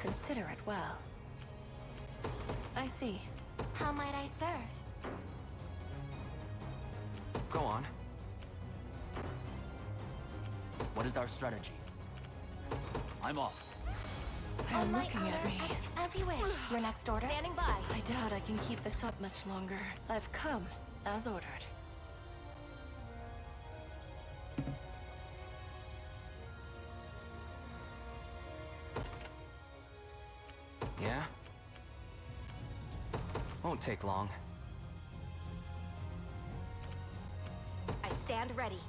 Consider it well. I see. How might I serve? Go on. What is our strategy? I'm off. They're On my looking at honor, me. as you wish. Your next order? Standing by. I doubt I can keep this up much longer. I've come, as ordered. Yeah? Won't take long. I stand ready.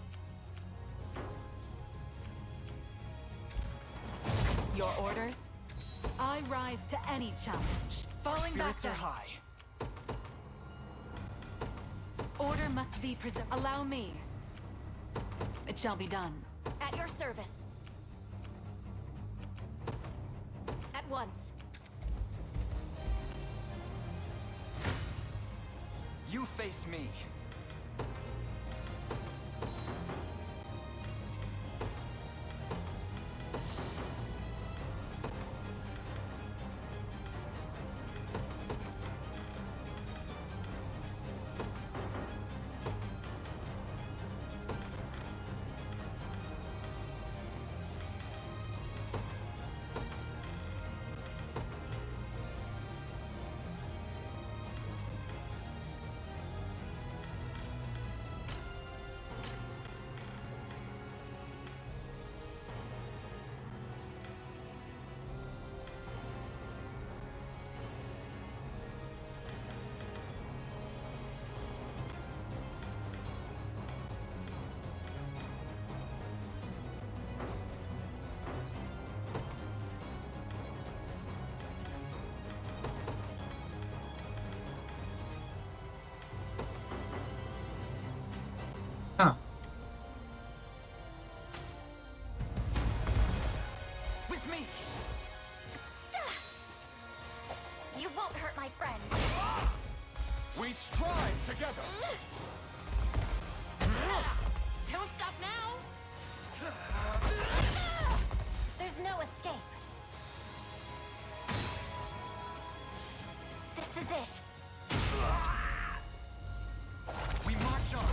Your orders? I rise to any challenge. Falling back Spirits down. are high. Order must be preserved. Allow me. It shall be done. At your service. At once. You face me. Huh. With me! You won't hurt my friends. We strive together! Don't stop now! There's no escape. This is it. We march on!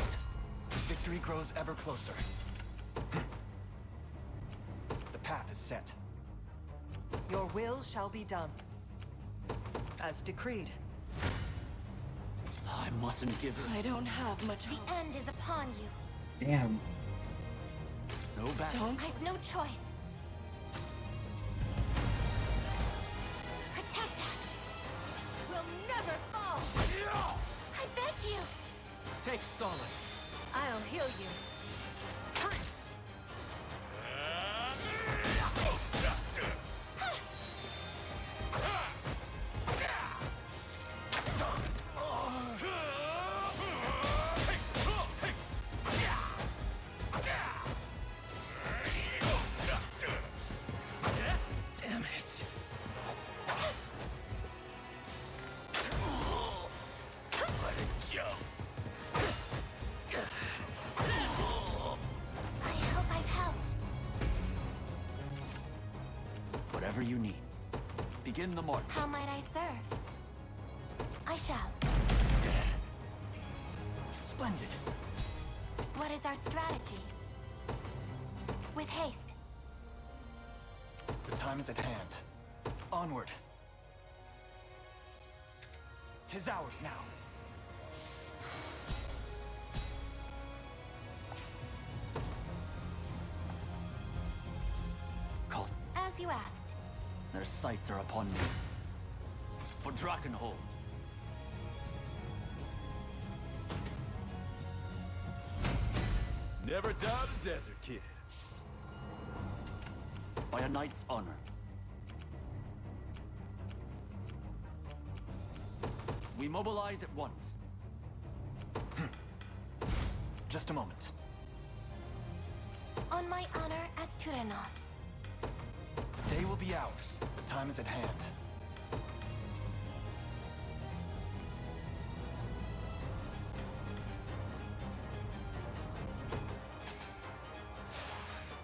Victory grows ever closer. The path is set. Your will shall be done. As decreed. I mustn't give it. I don't have much The hope. end is upon you. Damn. No back. Don't. I've no choice. Protect us. We'll never fall. I beg you. Take solace. I'll heal you. Freeze! Damn it. What a joke. I hope I've helped. Whatever you need. Begin the march. How might I serve? I shall. Splendid. What is our strategy? With haste. The time is at hand. Onward. 'Tis ours now. Call. As you asked. Their sights are upon me. For Drakenhold. Never doubt a desert kid. By a knight's honor. We mobilize at once. Just a moment. On my honor as Tyrannos. The day will be ours. The time is at hand.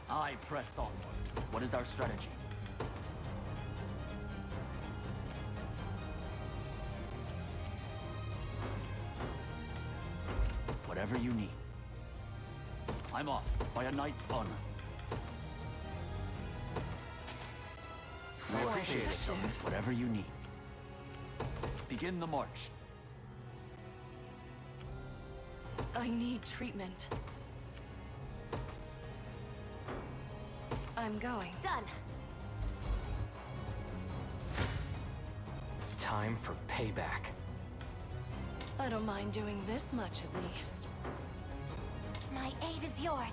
I press onward. What is our strategy? whatever you need. I'm off by a knight's honor. I appreciate it. effective. Whatever you need. Begin the march. I need treatment. I'm going. Done. Time for payback. I don't mind doing this much at least. My aid is yours.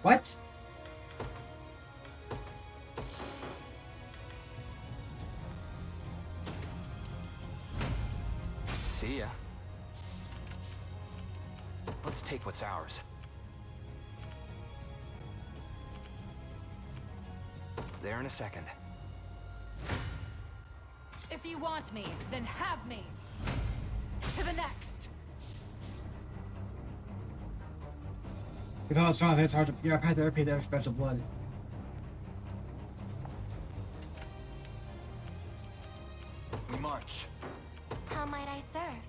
What? See ya. Let's take what's ours. There in a second. If you want me, then have me. To the next. With all it's strong, it's hard to. Yeah, I've had to pay that special blood. We march. How might I serve?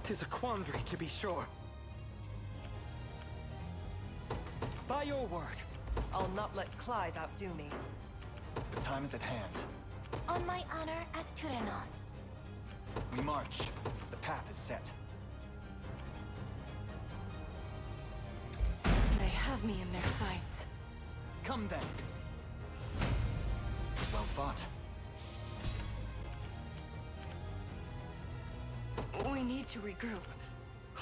'Tis a quandary, to be sure. By your word. I'll not let Clive outdo me. The time is at hand. On my honor as Tyrannos. We march. The path is set. They have me in their sights. Come then. Well fought. We need to regroup,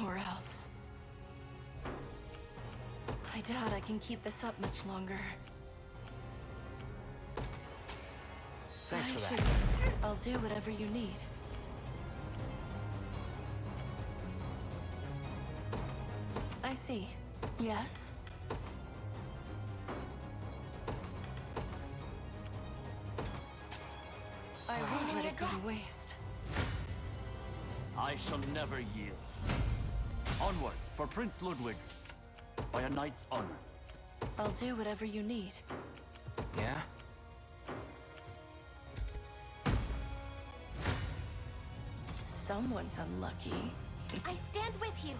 or else. I doubt I can keep this up much longer. Thanks for that. I'll do whatever you need. I see. Yes? I won't let it go to waste. I shall never yield. Onward for Prince Ludwig. By a knight's honor. I'll do whatever you need. Yeah? Someone's unlucky. I stand with you.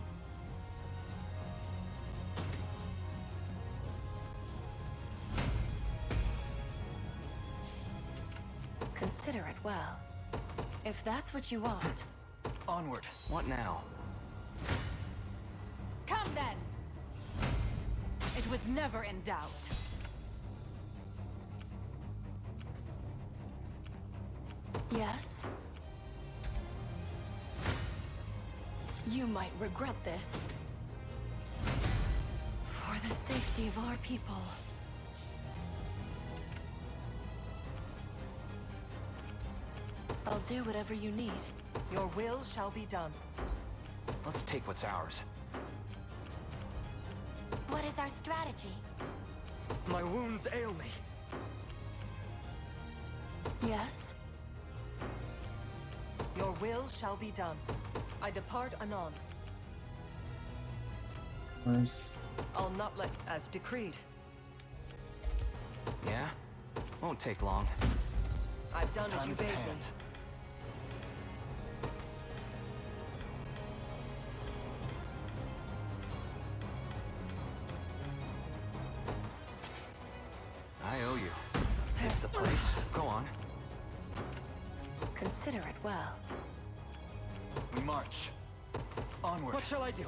Consider it well. If that's what you want. Onward. What now? Come then. It was never in doubt. Yes? You might regret this. For the safety of our people. I'll do whatever you need. Your will shall be done. Let's take what's ours. What is our strategy? My wounds ail me. Yes? Your will shall be done. I depart anon. Where's I'll not let as decreed. Yeah? Won't take long. I've done as you Time's at bade me. hand. I owe you. It's the place. Go on. Consider it well. We march. Onward. What shall I do?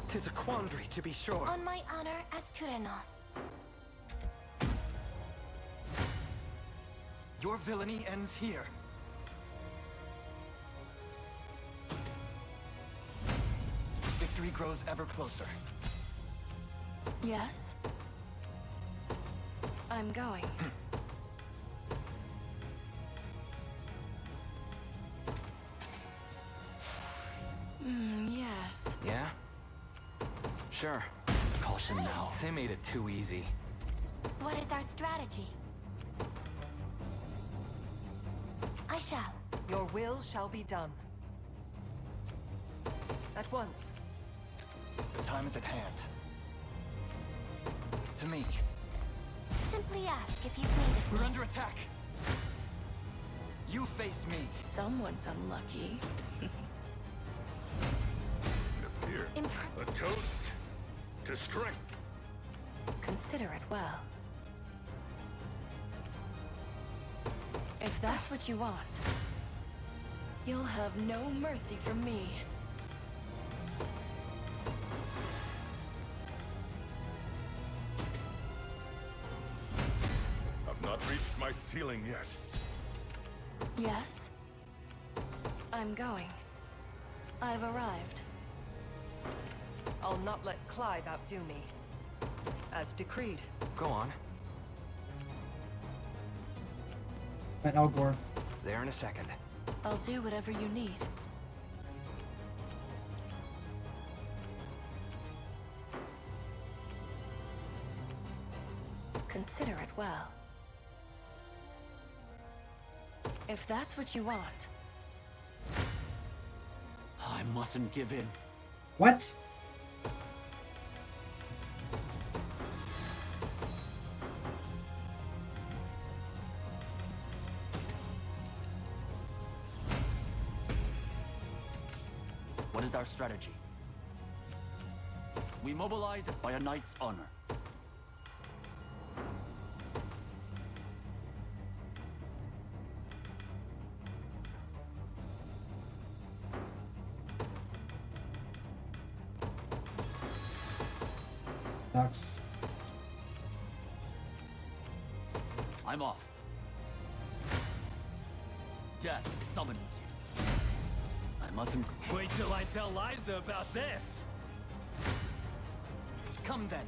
'Tis a quandary, to be sure. On my honor as Tyrannos. Your villainy ends here. Victory grows ever closer. Yes? I'm going. Yes. Yeah? Sure. Caution now. They made it too easy. What is our strategy? I shall. Your will shall be done. At once. The time is at hand. To me. Simply ask if you've needed We're me. under attack. You face me. Someone's unlucky. Here, a toast to strength. Consider it well. If that's what you want, you'll have no mercy from me. I've not reached my ceiling yet. Yes? I'm going. I've arrived. I'll not let Clive outdo me. As decreed. Go on. And Elgor. There in a second. I'll do whatever you need. Consider it well. If that's what you want. I mustn't give in. What? What is our strategy? We mobilize it by a knight's honor. Ducks. I'm off. Death summons you. I mustn't... Wait till I tell Liza about this. Come then.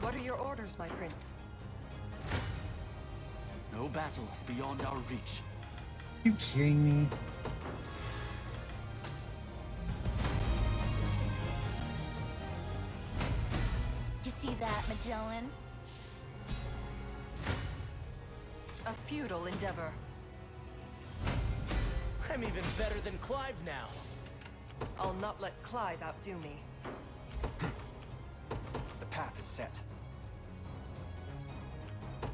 What are your orders, my prince? No battle is beyond our reach. You kidding me? You see that, Magellan? A futile endeavor. I'm even better than Clive now. I'll not let Clive outdo me. The path is set.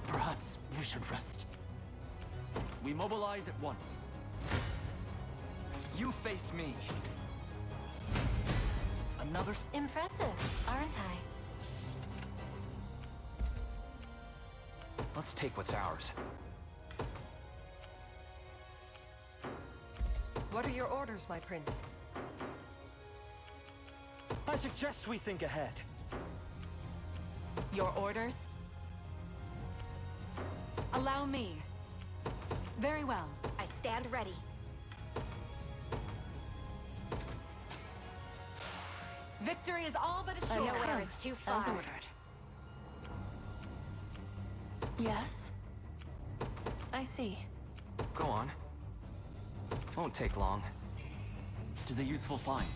Perhaps we should rest. We mobilize at once. You face me. Another Impressive, aren't I? Let's take what's ours. What are your orders, my prince? I suggest we think ahead. Your orders? Allow me. Very well. I stand ready. Victory is all but I've assured. Nowhere come, is too as far. ordered. Yes? I see. Go on. Won't take long. Tis a useful find.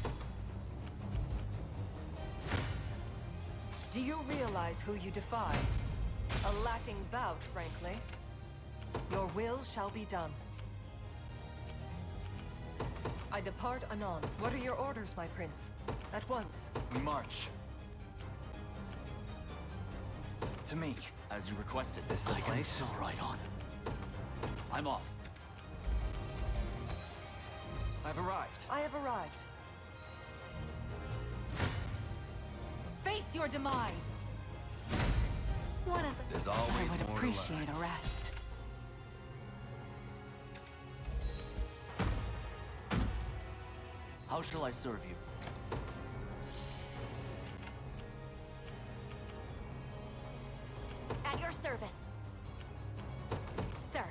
Do you realize who you defy? A lacking bout, frankly. Your will shall be done. I depart anon. What are your orders, my prince? At once. We march. To me. As you requested, This the I can place? still ride on. I'm off. I've arrived. I have arrived. Face your demise. One of the... There's I always would more appreciate to a rest. How shall I serve you? At your service. Sir.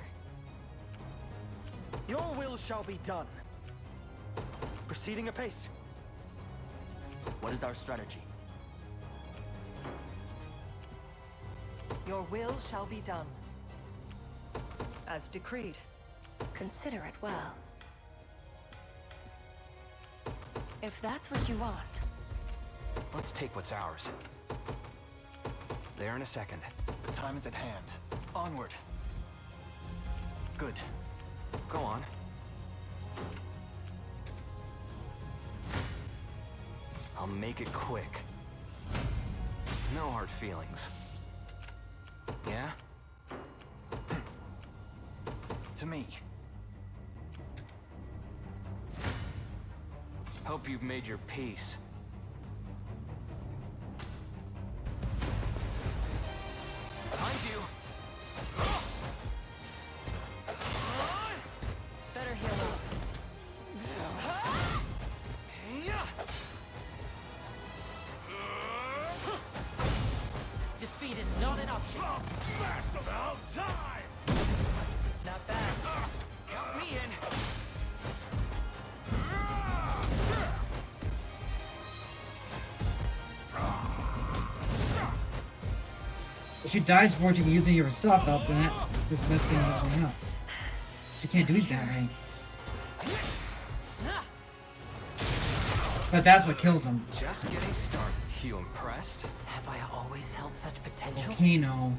Your will shall be done. Proceeding apace. What is our strategy? Your will shall be done. As decreed. Consider it well. If that's what you want, Let's take what's ours. There in a second. The time is at hand. Onward. Good. Go on. I'll make it quick. No hard feelings. Yeah? To me. Hope you've made your peace. Behind you! Better heal up. Defeat is not an option. I'll smash about time! Not bad. Count me in. She dies before she can use any of her stuff up, and that just messing everything up. She can't do it that way. But that's what kills him. Just getting started. You impressed? Have I always held such potential? Kano.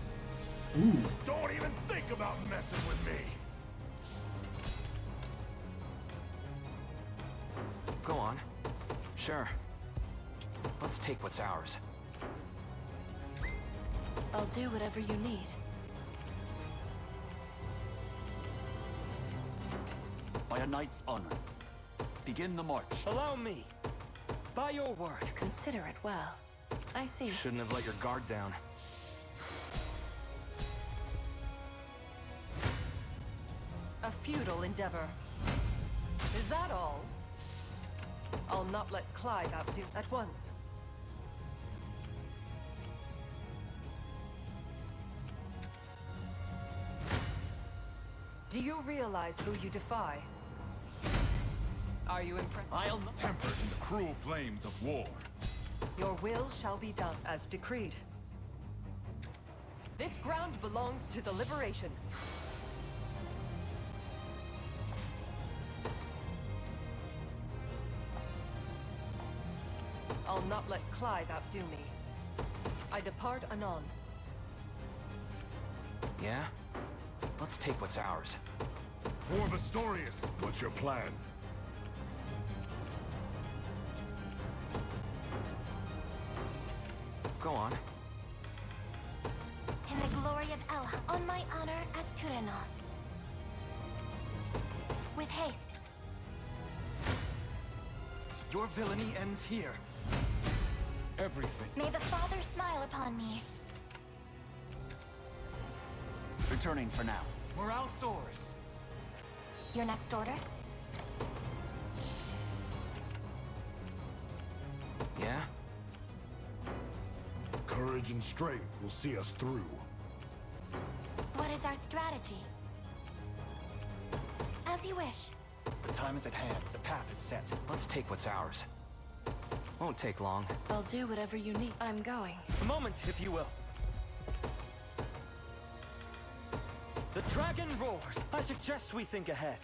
Ooh. Don't even think about messing with me! Go on. Sure. Let's take what's ours. I'll do whatever you need. By a knight's honor, begin the march. Allow me. By your word. Consider it well. I see. Shouldn't have let your guard down. A futile endeavor. Is that all? I'll not let Clyde outdo at once. Do you realize who you defy? Are you impressed? I'll not Tempered in the cruel flames of war. Your will shall be done as decreed. This ground belongs to the Liberation. I'll not let Clyde outdo me. I depart anon. Yeah? Let's take what's ours. For Bastorias, what's your plan? Go on. In the glory of Ella, on my honor as Tyrannos. With haste. Your villainy ends here. Everything. May the Father smile upon me. returning for now. Morale soars. Your next order? Yeah? Courage and strength will see us through. What is our strategy? As you wish. The time is at hand. The path is set. Let's take what's ours. Won't take long. I'll do whatever you need. I'm going. A moment, if you will. The dragon roars. I suggest we think ahead.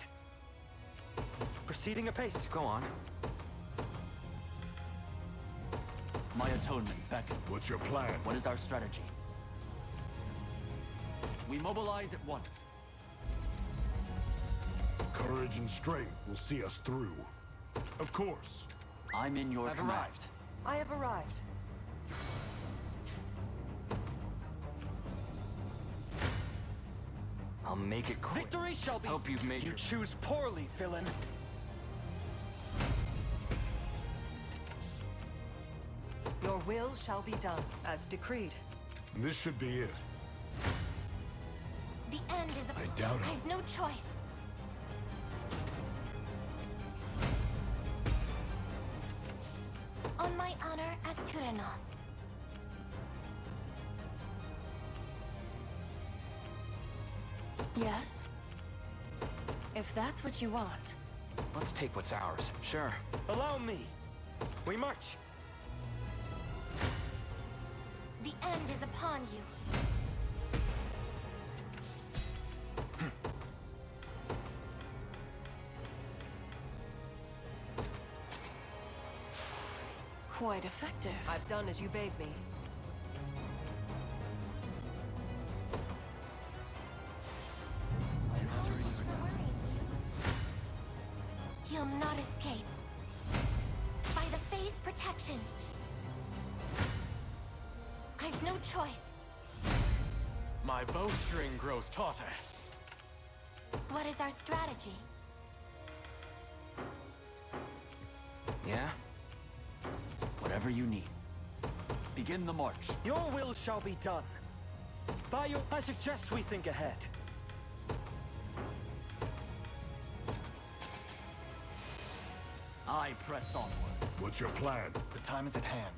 Proceeding apace. Go on. My atonement beckons. What's your plan? What is our strategy? We mobilize at once. Courage and strength will see us through. Of course. I'm in your I've command. arrived. I have arrived. I'll make it quick. Victory shall be. Hope you've made You your... choose poorly, villain. Your will shall be done, as decreed. This should be it. The end is I doubt it. I've no choice. On my honor as Tyrannos. Yes? If that's what you want. Let's take what's ours. Sure. Allow me. We march. The end is upon you. Quite effective. I've done as you bade me. He'll not escape. By the phase protection. I've no choice. My bowstring grows tauter. What is our strategy? Yeah? Whatever you need. Begin the march. Your will shall be done. By your... I suggest we think ahead. I press onward. What's your plan? The time is at hand.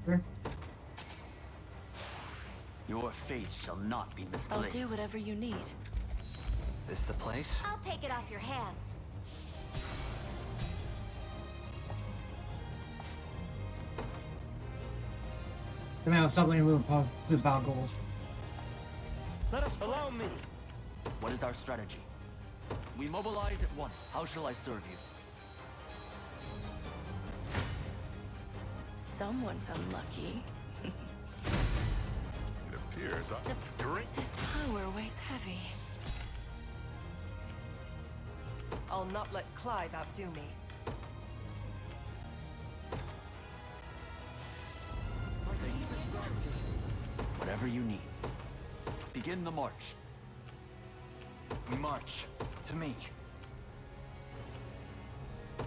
Sure. Your fate shall not be I'll misplaced. do whatever you need. This the place? I'll take it off your hands. The man was suddenly moving past his vow goals. Let us... Allow me. What is our strategy? We mobilize at once. How shall I serve you? Someone's unlucky. It appears I drink. This power weighs heavy. I'll not let Clive outdo me. Whatever you need. Begin the march. We march. To me.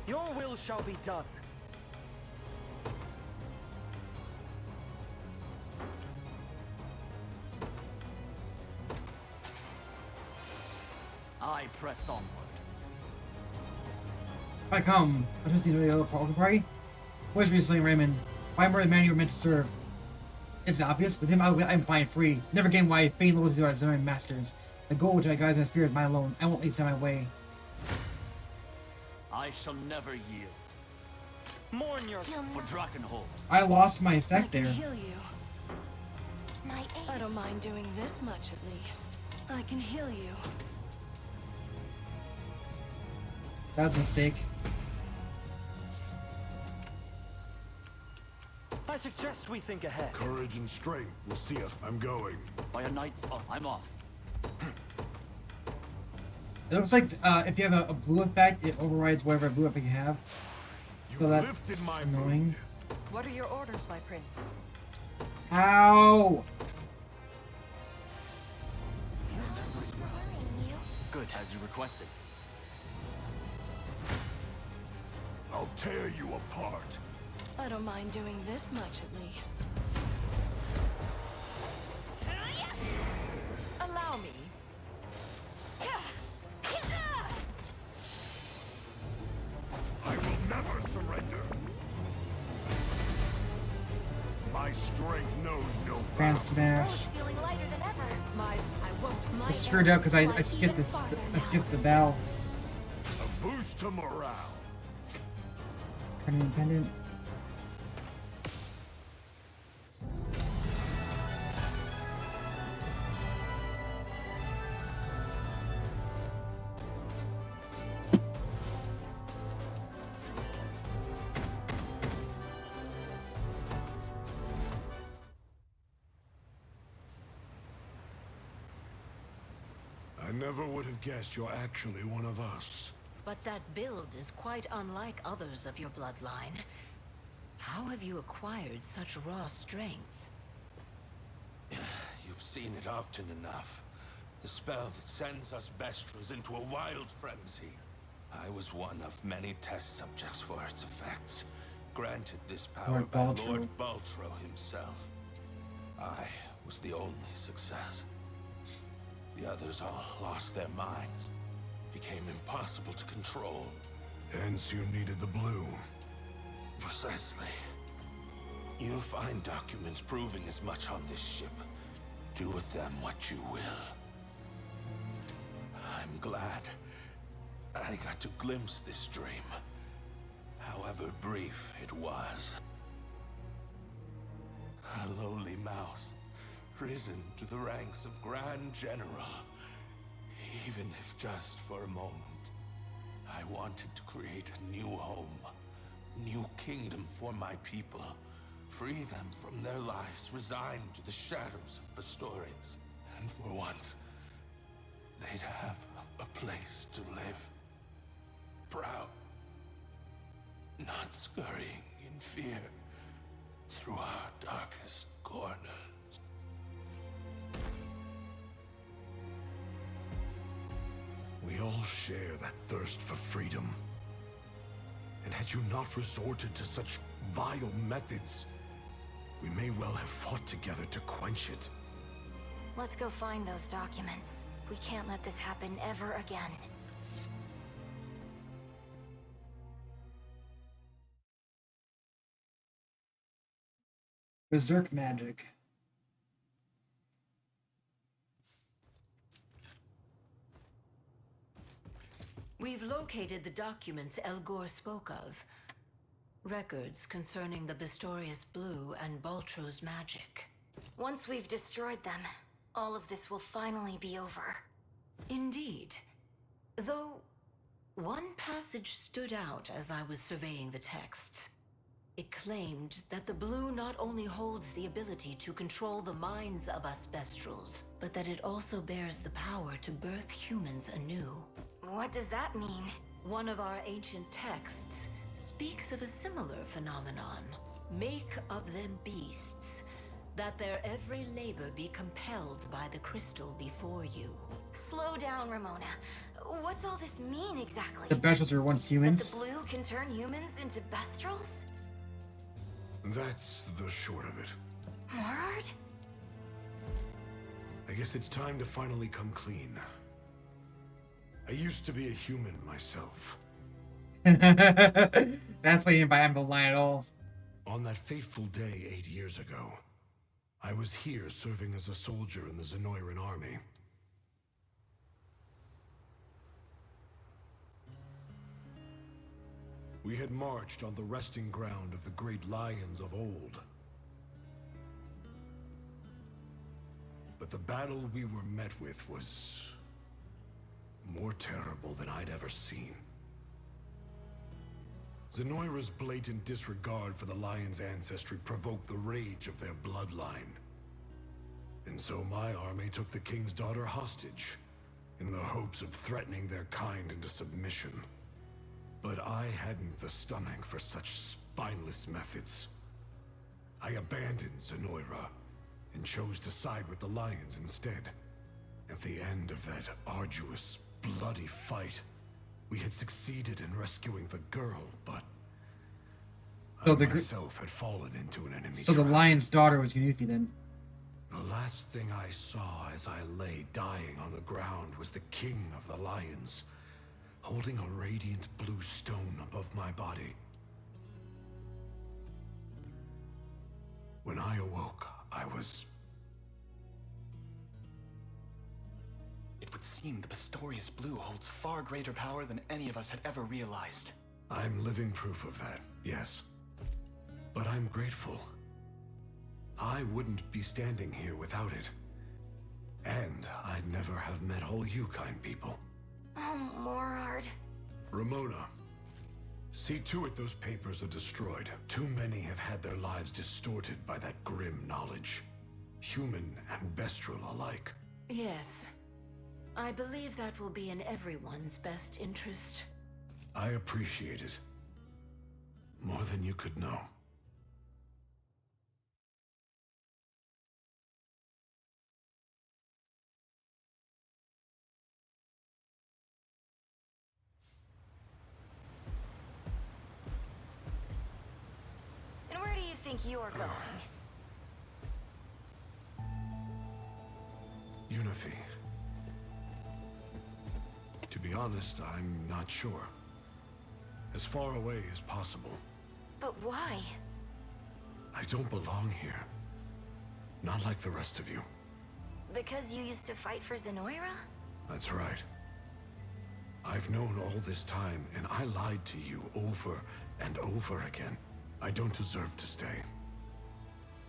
Your will shall be done. I press onward. If I come, I just need a yellow political party. Where's recently, Raymond? Why am I the man you were meant to serve? It's obvious. With him, I'm flying free. Never gain why Fane loyalty to our Zenoira masters. The goal which I guide my spirit is mine alone. I won't lead my way. I shall never yield. Mourn your... For Drakenhold. I lost my I effect can there. heal you. My I aid. don't mind doing this much at least. I can heal you. That was a mistake. I suggest we think ahead. Courage and strength will see us. I'm going. By a knight's... Oh, I'm off. It looks like if you have a blue effect, it overrides whatever blue effect you have. You So lifted that's my annoying. mood. What are your orders, my prince? Ow! Good, as you requested. I'll tear you apart. I don't mind doing this much at least. Allow me. I will never surrender. My strength knows no Grand bounds. smash. Feeling lighter than ever. I won't. I screwed up because I skipped this. I skipped the bell. A boost to morale. Turn independent. I never would have guessed you're actually one of us. But that build is quite unlike others of your bloodline. How have you acquired such raw strength? You've seen it often enough. The spell that sends us Bestrals into a wild frenzy. I was one of many test subjects for its effects. Granted this power Lord by Baltro. Lord Baltro himself. I was the only success. The others all lost their minds. Became impossible to control. Hence you needed the blue. Precisely. You'll find documents proving as much on this ship. Do with them what you will. I'm glad I got to glimpse this dream, however brief it was. A lowly mouse, risen to the ranks of Grand General. Even if just for a moment. I wanted to create a new home, new kingdom for my people. Free them from their lives resigned to the shadows of Bastorias. And for once, they'd have a place to live. Proud not scurrying in fear through our darkest corners. We all share that thirst for freedom. And had you not resorted to such vile methods, we may well have fought together to quench it. Let's go find those documents. We can't let this happen ever again. Berserk magic. We've located the documents Elgor spoke of. Records concerning the Bastorias Blue and Baltro's magic. Once we've destroyed them, all of this will finally be over. Indeed. Though, one passage stood out as I was surveying the texts. It claimed that the Blue not only holds the ability to control the minds of us Bestrals, but that it also bears the power to birth humans anew. What does that mean? One of our ancient texts speaks of a similar phenomenon. Make of them beasts, that their every labor be compelled by the crystal before you. Slow down, Ramona. What's all this mean exactly? The Bestrals were once humans. That the Blue can turn humans into Bestrals? That's the short of it. Morard? I guess it's time to finally come clean. I used to be a human myself. That's why you didn't buy Anvil Line at all. On that fateful day 8 years ago, I was here serving as a soldier in the Zenoiran army. We had marched on the resting ground of the great lions of old. But the battle we were met with was more terrible than I'd ever seen. Zenoira's blatant disregard for the Lion's ancestry provoked the rage of their bloodline. And so my army took the king's daughter hostage, in the hopes of threatening their kind into submission. But I hadn't the stomach for such spineless methods. I abandoned Zenoira, and chose to side with the Lions instead. At the end of that arduous, bloody fight, we had succeeded in rescuing the girl, but I myself had fallen into an enemy So trap. the Lion's daughter was Yunifi then. The last thing I saw as I lay dying on the ground was the king of the Lions, holding a radiant blue stone above my body. When I awoke, I was... It would seem the Bastorias Blue holds far greater power than any of us had ever realized. I'm living proof of that, yes. But I'm grateful. I wouldn't be standing here without it. And I'd never have met all you kind people. Oh, Morard. Ramona, see to it those papers are destroyed. Too many have had their lives distorted by that grim knowledge. Human and Bestral alike. Yes. I believe that will be in everyone's best interest. I appreciate it. More than you could know. And where do you think you're going? Yunifi. To be honest, I'm not sure. As far away as possible. But why? I don't belong here. Not like the rest of you. Because you used to fight for Zenoira? That's right. I've known all this time, and I lied to you over and over again. I don't deserve to stay.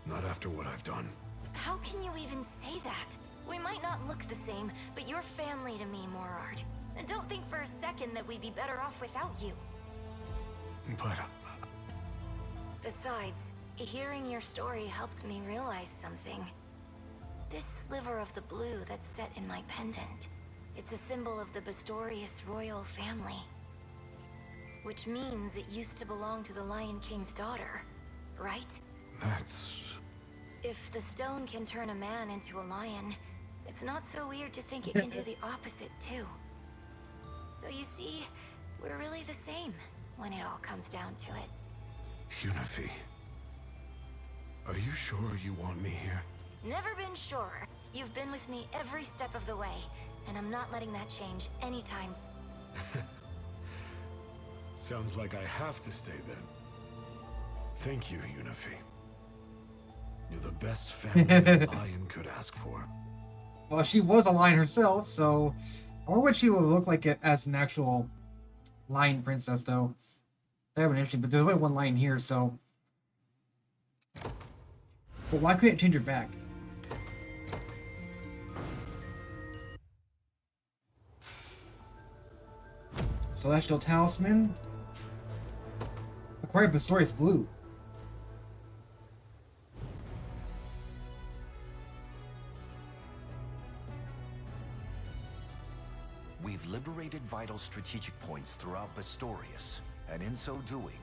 Not after what I've done. How can you even say that? We might not look the same, but you're family to me, Morard. And don't think for a second that we'd be better off without you. But... Besides, hearing your story helped me realize something. This sliver of the blue that's set in my pendant. It's a symbol of the Bastorias royal family. Which means it used to belong to the Lion King's daughter, right? That's... If the stone can turn a man into a lion, it's not so weird to think it can do the opposite too. So you see, we're really the same when it all comes down to it. Yunifi. Are you sure you want me here? Never been sure. You've been with me every step of the way, and I'm not letting that change anytime soon. Sounds like I have to stay then. Thank you, Yunifi. You're the best family a lion could ask for. Well, she was a lion herself, so I wonder what she would look like as an actual lion princess, though. That would be interesting, but there's only one lion here, so. But why couldn't it change her back? Celestial Talisman. Acquired Bastorias Blue. We've liberated vital strategic points throughout Bastorias, and in so doing,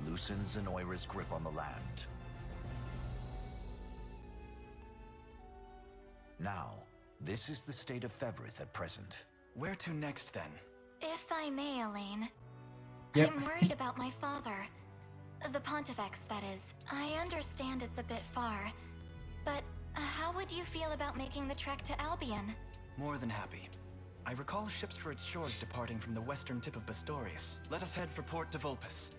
loosened Zenoira's grip on the land. Now, this is the state of Fevrith at present. Where to next, then? If I may, Elaine. Yep. I'm worried about my father. The Pontifex, that is. I understand it's a bit far, but how would you feel about making the trek to Albion? More than happy. I recall ships for its shores departing from the western tip of Bastorias. Let us head for Port de Vulpes.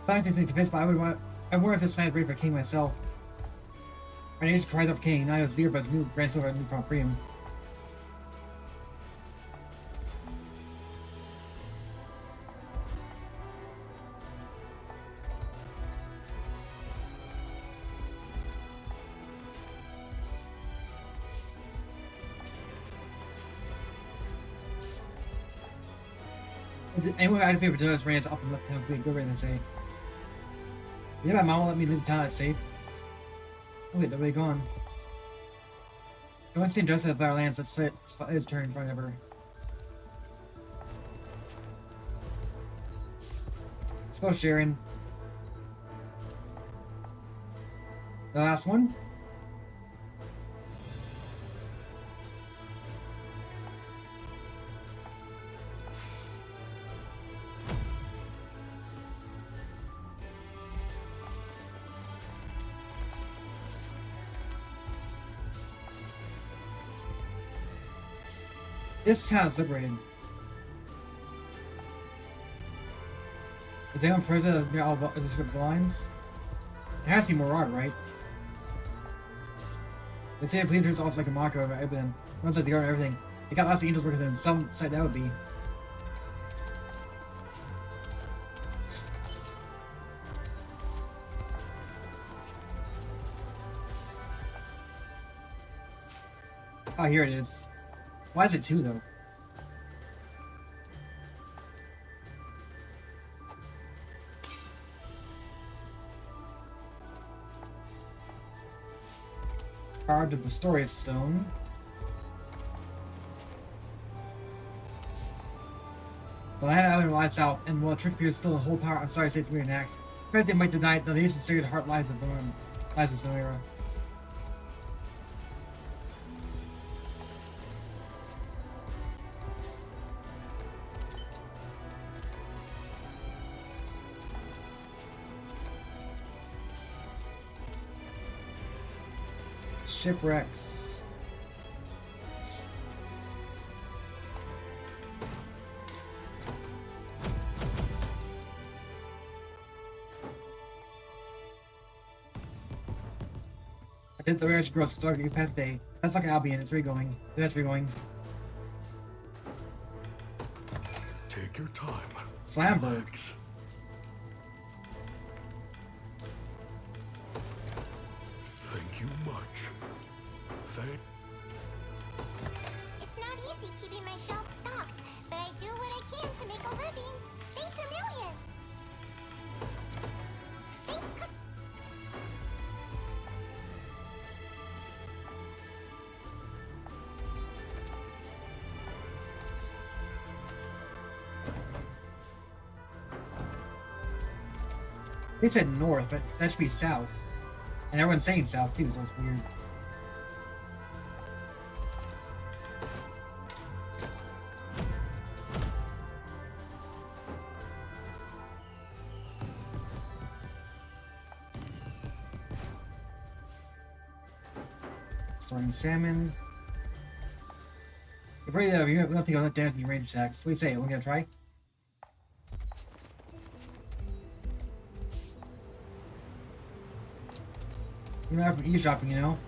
Back to the defense, but I wanted this size for king myself. My name is Cries of King, not as dear, but as new grandson of Newfound Freedom. Anyone who had to pay for donuts ran up and left a good reason to say. Yeah, my mom won't let me leave town at safe. Oh wait, they're really gone. I want to see Justice of our lands, let's let it turn in front of her. Let's go, Sharon. The last one? This town is liberated. Is anyone present near all the different lines? It has to be Morard, right? They say the plane turns also like a Mako, right? But then runs like the art and everything. They got lots of angels working with them. Some site that would be. Oh, here it is. Why is it 2 though? Card to Bastorias Stone. Zenoira lies south, and while Trick appears still in whole power on Starry State's reenact, President might deny it, the nation's sacred heart lies with Zenoira. Shipwrecks. I did the ranch growth starting past day. That's like Albion, it's where you're going. That's where you're going. Take your time. Flamberg. Thank you much. It's not easy keeping my shelf stocked, but I do what I can to make a living. Thanks a million. Thanks. They said north, but that should be south. And everyone's saying south too, so it's weird. Storing salmon. If we don't think I'll let damage range attacks. What do you say? We're gonna try? You're not from eavesdropping, you know?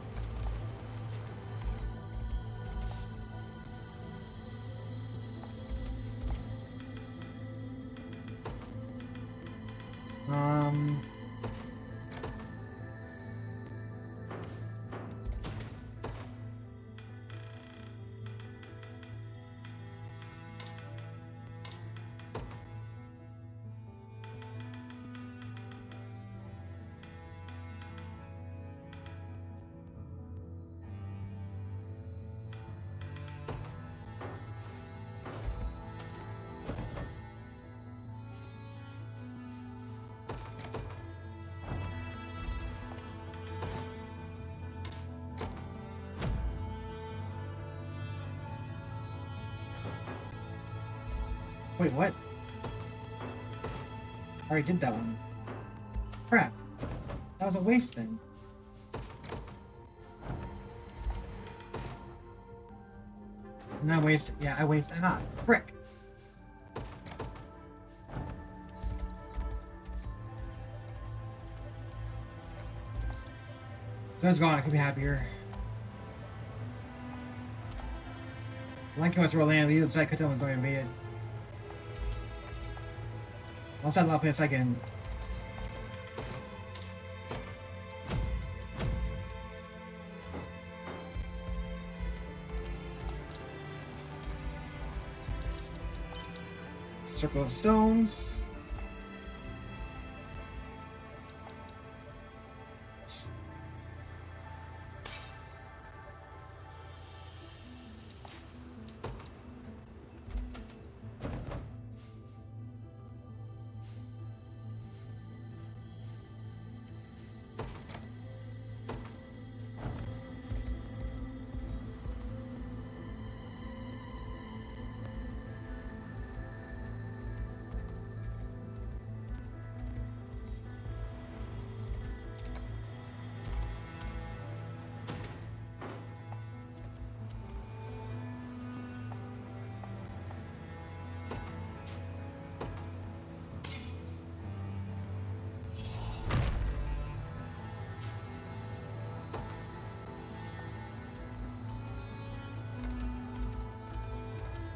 Wait, what? I already did that one. Crap. That was a waste then. And I wasted. Yeah, I wasted. Ah, frick. So it's gone. I could be happier. Line came to roll land. The other side cut down was already invaded. Once I love it, I can. Circle of stones.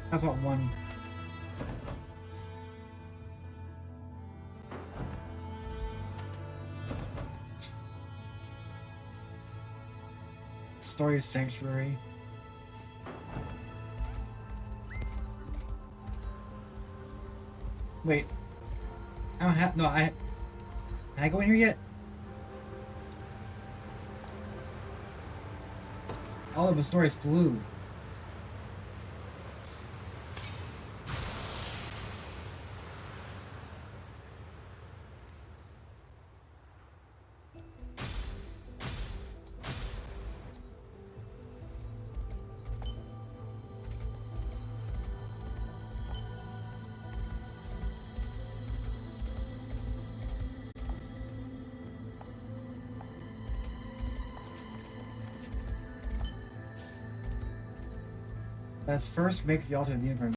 That's what one. Story of Sanctuary. Wait. I don't have. No, can I go in here yet? All of Bastorias Blue. Let's first make the altar of the Unicorn.